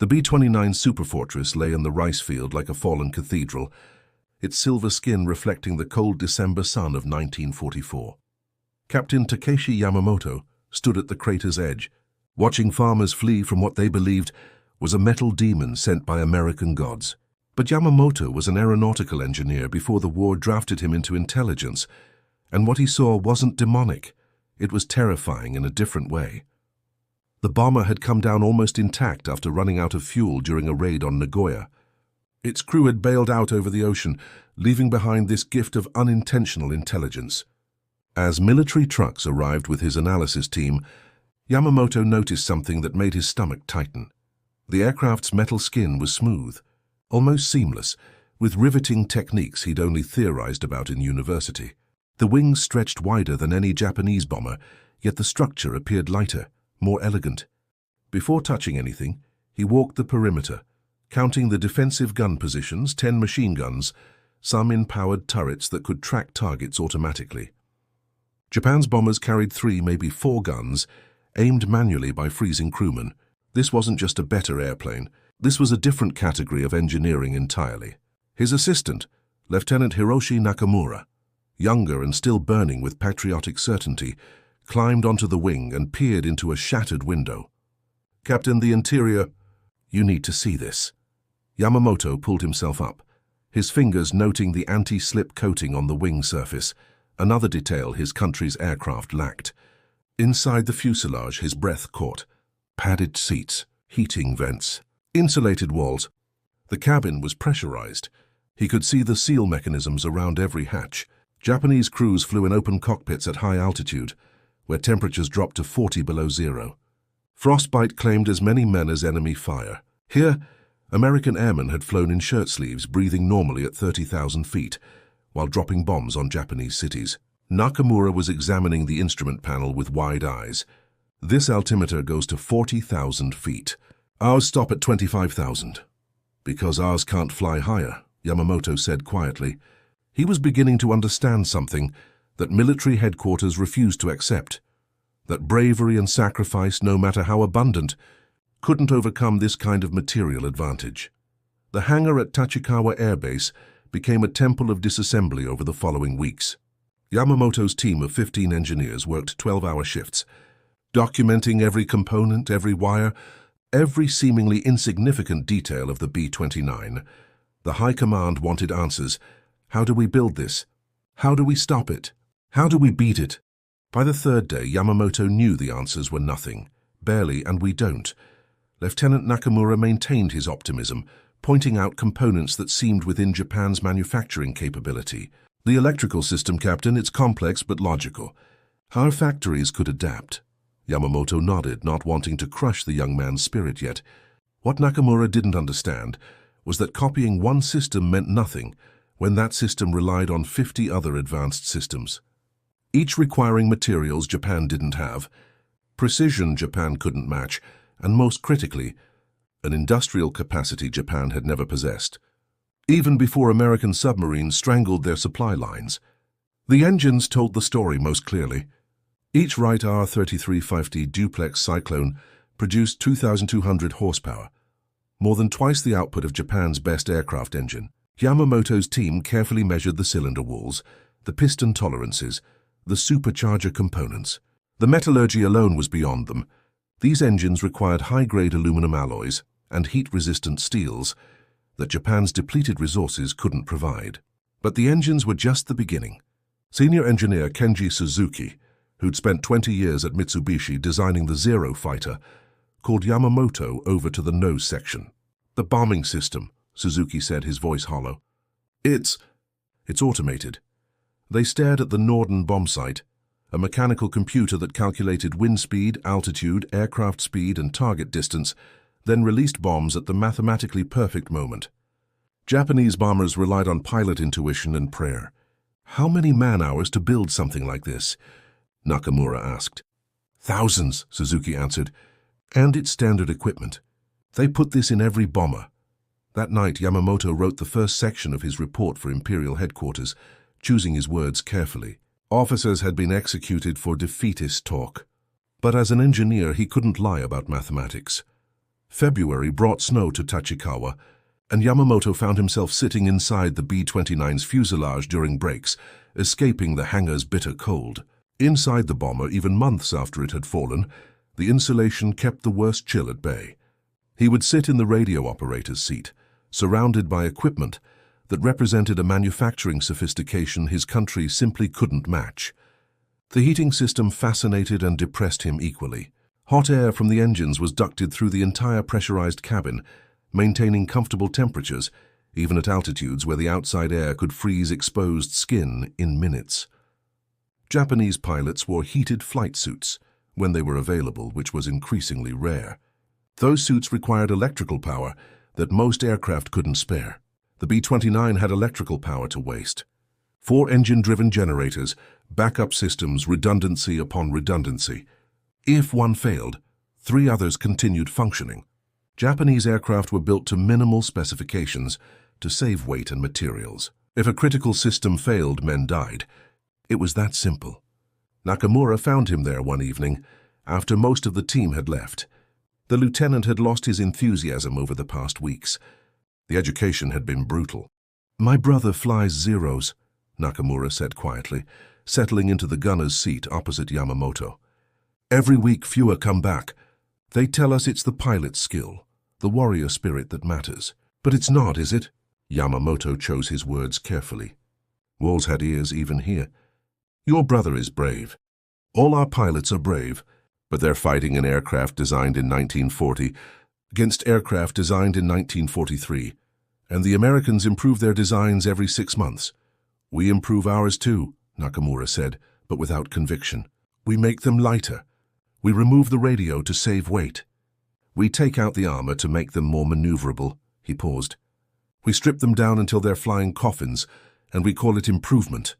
The B-29 superfortress lay in the rice field like a fallen cathedral, its silver skin reflecting the cold December sun of 1944. Captain Takeshi Yamamoto stood at the crater's edge, watching farmers flee from what they believed was a metal demon sent by American gods. But Yamamoto was an aeronautical engineer before the war drafted him into intelligence, and what he saw wasn't demonic. It was terrifying in a different way. The bomber had come down almost intact after running out of fuel during a raid on Nagoya. Its crew had bailed out over the ocean, leaving behind this gift of unintentional intelligence. As military trucks arrived with his analysis team, Yamamoto noticed something that made his stomach tighten. The aircraft's metal skin was smooth, almost seamless, with riveting techniques he'd only theorized about in university. The wings stretched wider than any Japanese bomber, yet the structure appeared lighter, more elegant. Before touching anything, he walked the perimeter, counting the defensive gun positions, 10 machine guns, some in powered turrets that could track targets automatically. Japan's bombers carried 3, maybe 4 guns, aimed manually by freezing crewmen. This wasn't just a better airplane. This was a different category of engineering entirely. His assistant, Lieutenant Hiroshi Nakamura, younger and still burning with patriotic certainty, climbed onto the wing and peered into a shattered window. "Captain, the interior—" "You need to see this." Yamamoto pulled himself up, his fingers noting the anti-slip coating on the wing surface, another detail his country's aircraft lacked. Inside the fuselage, his breath caught. Padded seats, heating vents, insulated walls. The cabin was pressurized. He could see the seal mechanisms around every hatch. Japanese crews flew in open cockpits at high altitude, where temperatures dropped to 40 below zero. Frostbite claimed as many men as enemy fire. Here, American airmen had flown in shirt sleeves, breathing normally at 30,000 feet, while dropping bombs on Japanese cities. Nakamura was examining the instrument panel with wide eyes. "This altimeter goes to 40,000 feet. Ours stop at 25,000. "Because ours can't fly higher," Yamamoto said quietly. He was beginning to understand something that military headquarters refused to accept. That bravery and sacrifice, no matter how abundant, couldn't overcome this kind of material advantage. The hangar at Tachikawa Air Base became a temple of disassembly over the following weeks. Yamamoto's team of 15 engineers worked 12-hour shifts, documenting every component, every wire, every seemingly insignificant detail of the B-29. The High Command wanted answers. How do we build this? How do we stop it? How do we beat it? By the third day, Yamamoto knew the answers were nothing. Barely, and we don't. Lieutenant Nakamura maintained his optimism, pointing out components that seemed within Japan's manufacturing capability. "The electrical system, Captain, it's complex but logical. Our factories could adapt." Yamamoto nodded, not wanting to crush the young man's spirit yet. What Nakamura didn't understand was that copying one system meant nothing when that system relied on 50 other advanced systems, each requiring materials Japan didn't have, precision Japan couldn't match, and most critically, an industrial capacity Japan had never possessed. Even before American submarines strangled their supply lines. The engines told the story most clearly. Each Wright R-3350 duplex Cyclone produced 2,200 horsepower, more than twice the output of Japan's best aircraft engine. Yamamoto's team carefully measured the cylinder walls, the piston tolerances, the supercharger components. The metallurgy alone was beyond them. These engines required high-grade aluminum alloys and heat-resistant steels that Japan's depleted resources couldn't provide. But the engines were just the beginning. Senior engineer Kenji Suzuki, who'd spent 20 years at Mitsubishi designing the Zero fighter, called Yamamoto over to the nose section. "The bombing system," Suzuki said, his voice hollow. It's automated." They stared at the Norden bomb site, a mechanical computer that calculated wind speed, altitude, aircraft speed, and target distance, then released bombs at the mathematically perfect moment. Japanese bombers relied on pilot intuition and prayer. "How many man-hours to build something like this?" Nakamura asked. "Thousands," Suzuki answered. "And it's standard equipment. They put this in every bomber." That night, Yamamoto wrote the first section of his report for Imperial Headquarters, choosing his words carefully. Officers had been executed for defeatist talk. But as an engineer, he couldn't lie about mathematics. February brought snow to Tachikawa, and Yamamoto found himself sitting inside the B-29's fuselage during breaks, escaping the hangar's bitter cold. Inside the bomber, even months after it had fallen, the insulation kept the worst chill at bay. He would sit in the radio operator's seat, surrounded by equipment that represented a manufacturing sophistication his country simply couldn't match. The heating system fascinated and depressed him equally. Hot air from the engines was ducted through the entire pressurized cabin, maintaining comfortable temperatures, even at altitudes where the outside air could freeze exposed skin in minutes. Japanese pilots wore heated flight suits when they were available, which was increasingly rare. Those suits required electrical power that most aircraft couldn't spare. The B-29 had electrical power to waste. 4 engine-driven generators, backup systems, redundancy upon redundancy. If one failed, 3 others continued functioning. Japanese aircraft were built to minimal specifications to save weight and materials. If a critical system failed, men died. It was that simple. Nakamura found him there one evening, after most of the team had left. The lieutenant had lost his enthusiasm over the past weeks. The education had been brutal. "My brother flies Zeros," Nakamura said quietly, settling into the gunner's seat opposite Yamamoto. "Every week fewer come back. They tell us it's the pilot's skill, the warrior spirit that matters. But it's not, is it?" Yamamoto chose his words carefully. Walls had ears even here. "Your brother is brave. All our pilots are brave, but they're fighting an aircraft designed in 1940 against aircraft designed in 1943, and the Americans improve their designs every 6 months. We improve ours too," Nakamura said, but without conviction. "We make them lighter. We remove the radio to save weight. We take out the armor to make them more maneuverable." He paused. "We strip them down until they're flying coffins, and we call it improvement."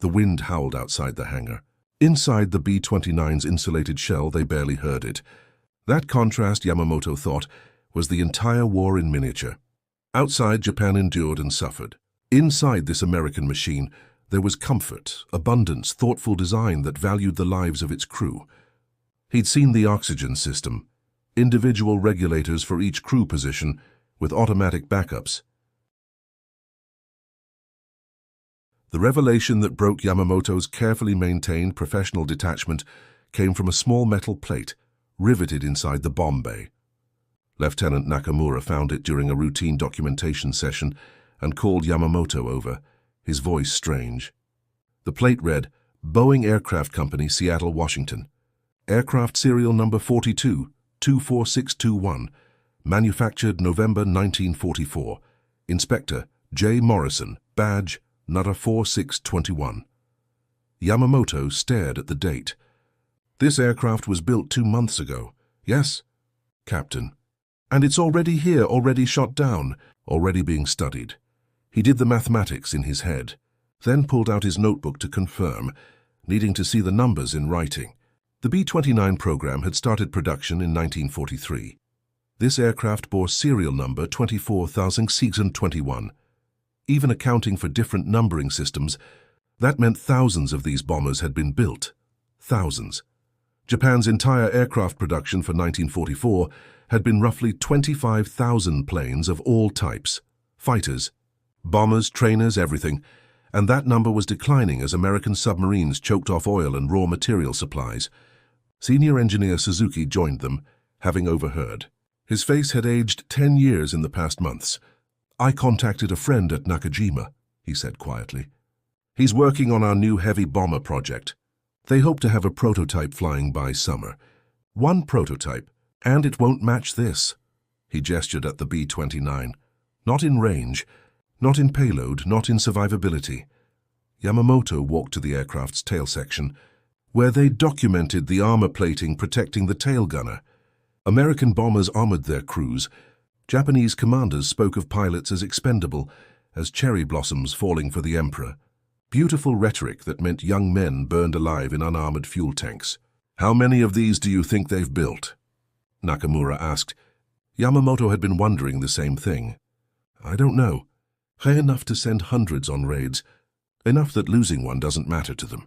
The wind howled outside the hangar. Inside the B-29's insulated shell, they barely heard it. That contrast, Yamamoto thought, was the entire war in miniature. Outside, Japan endured and suffered. Inside this American machine, there was comfort, abundance, thoughtful design that valued the lives of its crew. He'd seen the oxygen system, individual regulators for each crew position with automatic backups. The revelation that broke Yamamoto's carefully maintained professional detachment came from a small metal plate riveted inside the bomb bay. Lieutenant Nakamura found it during a routine documentation session and called Yamamoto over, his voice strange. The plate read, "Boeing Aircraft Company, Seattle, Washington. Aircraft serial number 42-24621, manufactured November 1944. Inspector J. Morrison, badge Nutter 4621. Yamamoto stared at the date. "This aircraft was built 2 months ago." "Yes, Captain. And it's already here, already shot down, already being studied." He did the mathematics in his head, then pulled out his notebook to confirm, needing to see the numbers in writing. The B-29 program had started production in 1943. This aircraft bore serial number 24,621. Even accounting for different numbering systems, that meant thousands of these bombers had been built. Thousands. Japan's entire aircraft production for 1944 had been roughly 25,000 planes of all types. Fighters, bombers, trainers, everything. And that number was declining as American submarines choked off oil and raw material supplies. Senior engineer Suzuki joined them, having overheard. His face had aged 10 years in the past months. "I contacted a friend at Nakajima," he said quietly. "He's working on our new heavy bomber project. They hope to have a prototype flying by summer. One prototype, and it won't match this." He gestured at the B-29. "Not in range, not in payload, not in survivability." Yamamoto walked to the aircraft's tail section, where they documented the armor plating protecting the tail gunner. American bombers armored their crews. Japanese commanders spoke of pilots as expendable, as cherry blossoms falling for the emperor. Beautiful rhetoric that meant young men burned alive in unarmored fuel tanks. "How many of these do you think they've built?" Nakamura asked. Yamamoto had been wondering the same thing. "I don't know. High enough to send hundreds on raids, enough that losing one doesn't matter to them."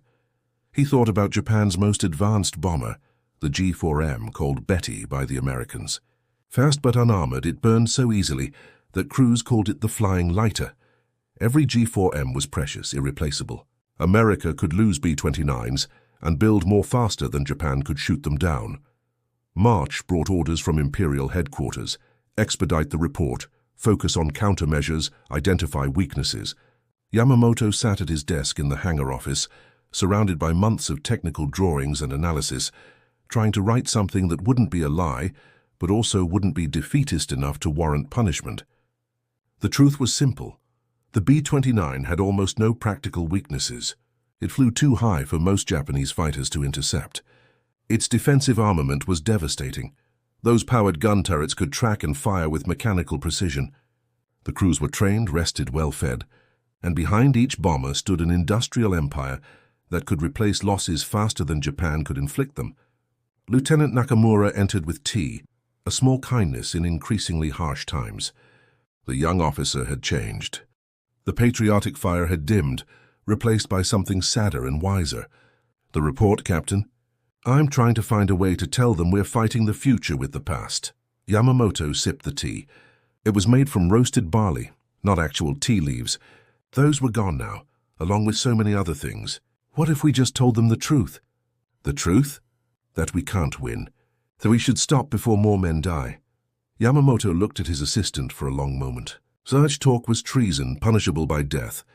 He thought about Japan's most advanced bomber, the G-4M, called Betty by the Americans. Fast but unarmored, it burned so easily that crews called it the flying lighter. Every G4M was precious, irreplaceable. America could lose B-29s and build more faster than Japan could shoot them down. March brought orders from Imperial headquarters: expedite the report, focus on countermeasures, identify weaknesses. Yamamoto sat at his desk in the hangar office, surrounded by months of technical drawings and analysis, trying to write something that wouldn't be a lie, but also wouldn't be defeatist enough to warrant punishment. The truth was simple. The B-29 had almost no practical weaknesses. It flew too high for most Japanese fighters to intercept. Its defensive armament was devastating. Those powered gun turrets could track and fire with mechanical precision. The crews were trained, rested, well-fed, and behind each bomber stood an industrial empire that could replace losses faster than Japan could inflict them. Lieutenant Nakamura entered with tea, a small kindness in increasingly harsh times. The young officer had changed. The patriotic fire had dimmed, replaced by something sadder and wiser. "The report, Captain? I'm trying to find a way to tell them we're fighting the future with the past." Yamamoto sipped the tea. It was made from roasted barley, not actual tea leaves. Those were gone now, along with so many other things. What if we just told them the truth? The truth? That we can't win. That we should stop before more men die. Yamamoto looked at his assistant for a long moment. Such talk was treason, punishable by death.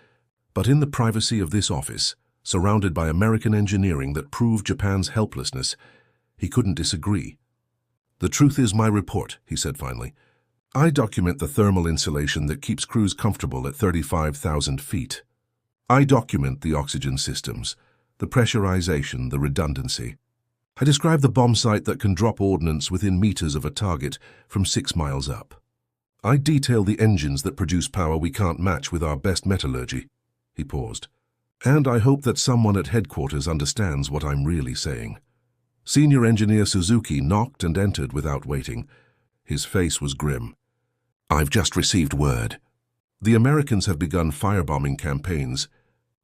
But in the privacy of this office, surrounded by American engineering that proved Japan's helplessness, he couldn't disagree. "The truth is my report," he said finally. "I document the thermal insulation that keeps crews comfortable at 35,000 feet. I document the oxygen systems, the pressurization, the redundancy. I describe the bomb site that can drop ordnance within meters of a target from 6 miles up. I detail the engines that produce power we can't match with our best metallurgy." He paused. "And I hope that someone at headquarters understands what I'm really saying." Senior Engineer Suzuki knocked and entered without waiting. His face was grim. "I've just received word. The Americans have begun firebombing campaigns.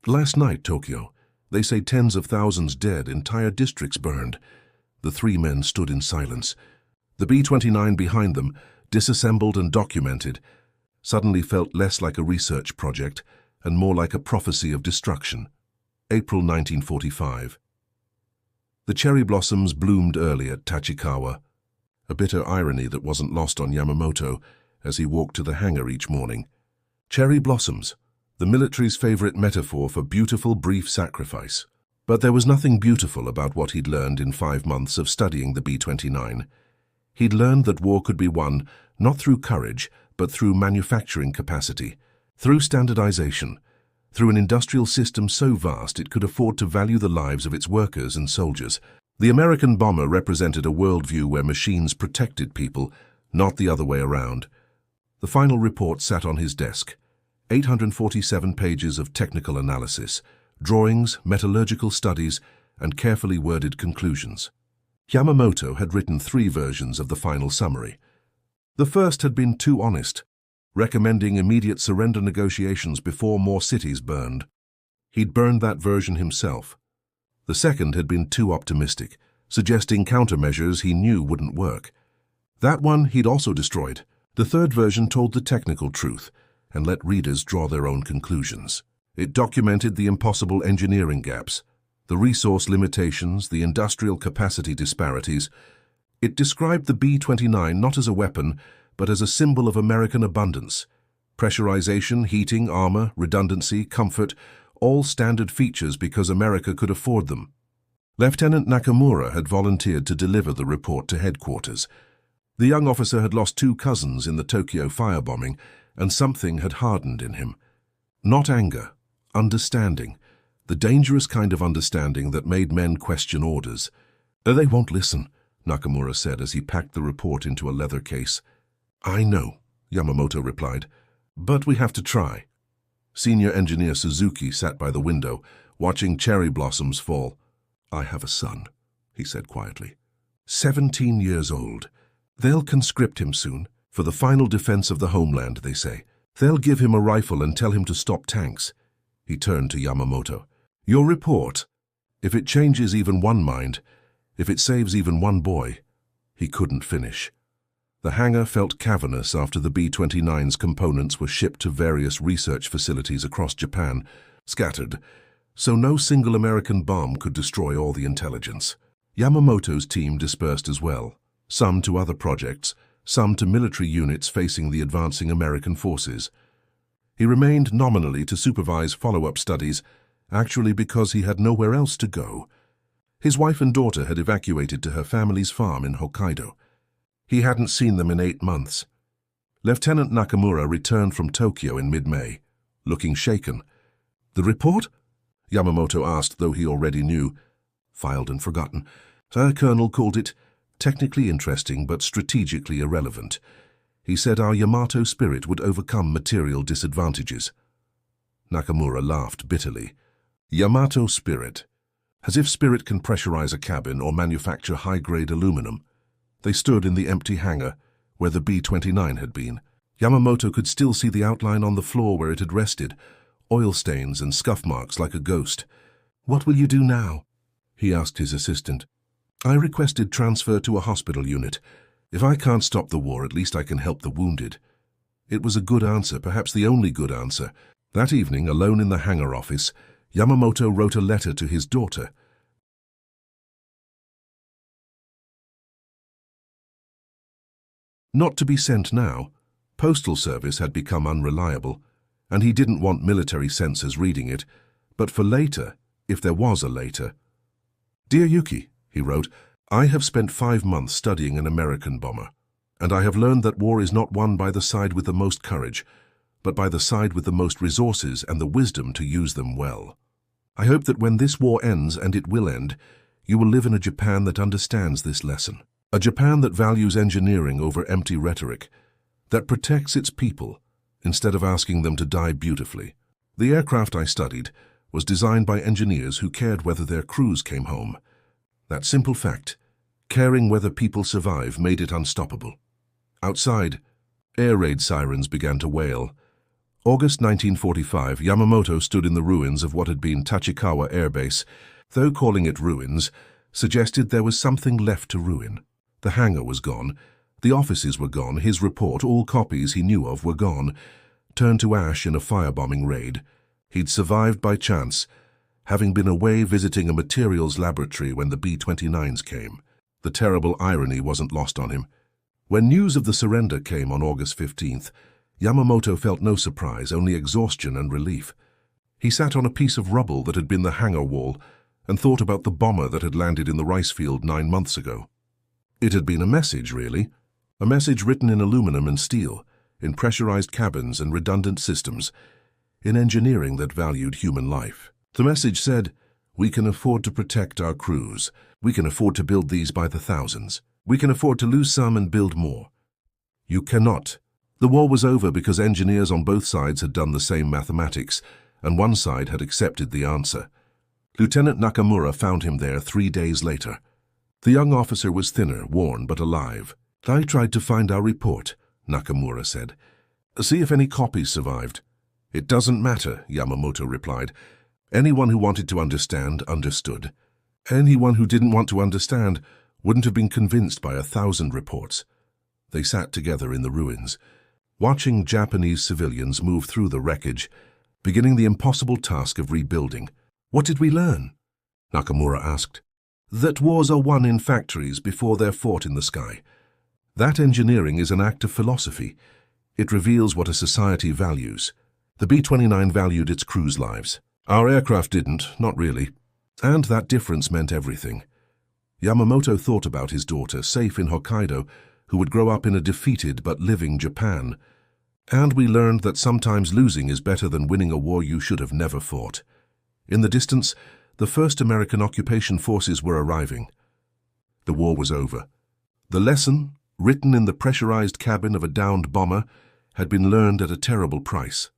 Last night, Tokyo, they say tens of thousands dead, entire districts burned." The three men stood in silence. The B-29 behind them, disassembled and documented, suddenly felt less like a research project and more like a prophecy of destruction. April 1945. The cherry blossoms bloomed early at Tachikawa, a bitter irony that wasn't lost on Yamamoto as he walked to the hangar each morning. Cherry blossoms, the military's favorite metaphor for beautiful, brief sacrifice. But there was nothing beautiful about what he'd learned in 5 months of studying the B-29. He'd learned that war could be won not through courage, but through manufacturing capacity, through standardization, through an industrial system so vast it could afford to value the lives of its workers and soldiers. The American bomber represented a worldview where machines protected people, not the other way around. The final report sat on his desk. 847 pages of technical analysis, drawings, metallurgical studies, and carefully worded conclusions. Yamamoto had written 3 versions of the final summary. The first had been too honest, recommending immediate surrender negotiations before more cities burned. He'd burned that version himself. The second had been too optimistic, suggesting countermeasures he knew wouldn't work. That one he'd also destroyed. The third version told the technical truth and let readers draw their own conclusions. It documented the impossible engineering gaps, the resource limitations, the industrial capacity disparities. It described the B-29 not as a weapon, but as a symbol of American abundance. Pressurization, heating, armor, redundancy, comfort, all standard features because America could afford them. Lieutenant Nakamura had volunteered to deliver the report to headquarters. The young officer had lost 2 cousins in the Tokyo firebombing, and something had hardened in him. Not anger, understanding, the dangerous kind of understanding that made men question orders. "They won't listen," Nakamura said as he packed the report into a leather case. "I know," Yamamoto replied, "but we have to try." Senior Engineer Suzuki sat by the window, watching cherry blossoms fall. "I have a son," he said quietly. 17 years old. They'll conscript him soon, for the final defense of the homeland, they say. They'll give him a rifle and tell him to stop tanks." He turned to Yamamoto. "Your report, if it changes even one mind, if it saves even one boy." He couldn't finish. The hangar felt cavernous after the B-29's components were shipped to various research facilities across Japan, scattered, so no single American bomb could destroy all the intelligence. Yamamoto's team dispersed as well, some to other projects, some to military units facing the advancing American forces. He remained nominally to supervise follow-up studies, actually because he had nowhere else to go. His wife and daughter had evacuated to her family's farm in Hokkaido. He hadn't seen them in 8 months. Lieutenant Nakamura returned from Tokyo in mid-May, looking shaken. "The report?" Yamamoto asked, though he already knew. "Filed and forgotten. Our colonel called it technically interesting but strategically irrelevant. He said our Yamato spirit would overcome material disadvantages." Nakamura laughed bitterly. Yamato spirit. As if spirit can pressurize a cabin or manufacture high-grade aluminum. They stood in the empty hangar, where the B-29 had been. Yamamoto could still see the outline on the floor where it had rested, oil stains and scuff marks like a ghost. "What will you do now?" he asked his assistant. "I requested transfer to a hospital unit. If I can't stop the war, at least I can help the wounded." It was a good answer, perhaps the only good answer. That evening, alone in the hangar office, Yamamoto wrote a letter to his daughter. Not to be sent now. Postal service had become unreliable, and he didn't want military censors reading it, but for later, if there was a later. "Dear Yuki," he wrote, "I have spent 5 months studying an American bomber, and I have learned that war is not won by the side with the most courage, but by the side with the most resources and the wisdom to use them well. I hope that when this war ends, and it will end, you will live in a Japan that understands this lesson. A Japan that values engineering over empty rhetoric, that protects its people instead of asking them to die beautifully. The aircraft I studied was designed by engineers who cared whether their crews came home. That simple fact, caring whether people survive, made it unstoppable." Outside, air raid sirens began to wail. August 1945, Yamamoto stood in the ruins of what had been Tachikawa Air Base. Though calling it ruins suggested there was something left to ruin. The hangar was gone, the offices were gone, his report, all copies he knew of, were gone, turned to ash in a firebombing raid. He'd survived by chance, having been away visiting a materials laboratory when the B-29s came. The terrible irony wasn't lost on him. When news of the surrender came on August 15th, Yamamoto felt no surprise, only exhaustion and relief. He sat on a piece of rubble that had been the hangar wall and thought about the bomber that had landed in the rice field 9 months ago. It had been a message, really. A message written in aluminum and steel, in pressurized cabins and redundant systems, in engineering that valued human life. The message said, "We can afford to protect our crews. We can afford to build these by the thousands. We can afford to lose some and build more. You cannot." The war was over because engineers on both sides had done the same mathematics, and one side had accepted the answer. Lieutenant Nakamura found him there 3 days later. The young officer was thinner, worn, but alive. "I tried to find our report," Nakamura said. "See if any copies survived." "It doesn't matter," Yamamoto replied. "Anyone who wanted to understand, understood. Anyone who didn't want to understand wouldn't have been convinced by 1,000 reports." They sat together in the ruins, watching Japanese civilians move through the wreckage, beginning the impossible task of rebuilding. "What did we learn?" Nakamura asked. "That wars are won in factories before they're fought in the sky. That engineering is an act of philosophy. It reveals what a society values. The B-29 valued its crew's lives. Our aircraft didn't, not really. And that difference meant everything." Yamamoto thought about his daughter, safe in Hokkaido, who would grow up in a defeated but living Japan. "And we learned that sometimes losing is better than winning a war you should have never fought." In the distance, the first American occupation forces were arriving. The war was over. The lesson, written in the pressurized cabin of a downed bomber, had been learned at a terrible price.